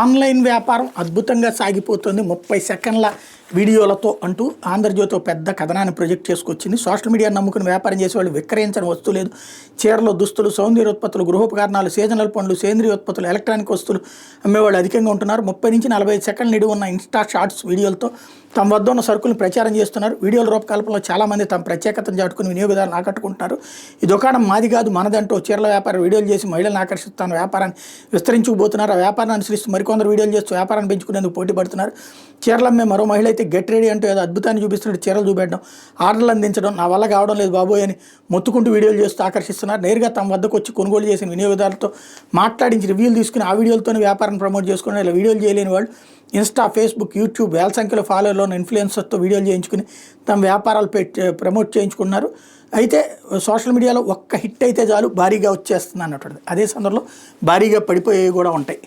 Online వ్యాపారం అద్భుతంగా సాగిపోతుంది 30 సెకండ్ల వీడియోలతో అంటూ ఆంధ్రజ్యోతి పెద్ద కథనాన్ని ప్రొజెక్ట్ చేసుకొచ్చింది. సోషల్ మీడియా నమ్ముకుని వ్యాపారం చేసేవాళ్ళు విక్రయించని వస్తువు లేదు. చీరలు, దుస్తులు, సౌందర్యోత్పత్తులు, గృహోపకరణాలు, సీజనల్ పండ్లు, సేంద్రియ ఉత్పత్తులు, ఎలక్ట్రానిక్ వస్తువులు అమ్మేవాళ్ళు అధికంగా ఉంటున్నారు. 30 నుంచి 45 సెకండ్ల నిడివి ఉన్న ఇన్స్టా షార్ట్స్ వీడియోలతో తమ వద్ద ఉన్న సరుకులను ప్రచారం చేస్తున్నారు. వీడియోల రూపకల్పనలో చాలామంది తమ ప్రత్యేకతను చాటుకుని వినియోగదారులను ఆకట్టుకుంటున్నారు. ఈ దుకాణం మాది కాదు మనదంటూ చీరల వ్యాపారం వీడియోలు చేసి మహిళలను ఆకర్షిస్తున్న వ్యాపారాన్ని విస్తరించుకుపోతున్నారు. ఆ వ్యాపారాన్ని అనుసరిస్తూ మరికొందరు వీడియోలు చేస్తూ వ్యాపారాన్ని పెంచుకునేందుకు పోటీ పడుతున్నారు. చీరలు అమ్మే మరో మహిళ అయితే గెట్ రెడీ అంటూ ఏదో అద్భుతాన్ని చూపిస్తున్నట్టు చీరలు చూపెట్టడం, ఆర్డర్లు అందించడం, నా వల్ల కావడం లేదు బాబోయ్ అని మొత్తుకుంటూ వీడియోలు చేస్తూ ఆకర్షిస్తున్నారు. నేరుగా తమ వద్దకు వచ్చి కొనుగోలు చేసిన వినియోగదారులతో మాట్లాడించి రివ్యూలు తీసుకుని ఆ వీడియోలతోనే వ్యాపారాన్ని ప్రమోట్ చేసుకుని ఇలా వీడియోలు చేయలేని వాళ్ళు ఇన్స్టా, ఫేస్బుక్, యూట్యూబ్ వేల సంఖ్యలో ఫాలోవర్లు ఉన్న ఇన్ఫ్లుయెన్సర్తో వీడియోలు చేయించుకుని తమ వ్యాపారాలు ప్రమోట్ చేయించుకున్నారు. అయితే సోషల్ మీడియాలో ఒక్క హిట్ అయితే చాలు భారీగా వచ్చేస్తుంది అన్నటువంటిది. అదే సందర్భంలో భారీగా పడిపోయేవి కూడా ఉంటాయి.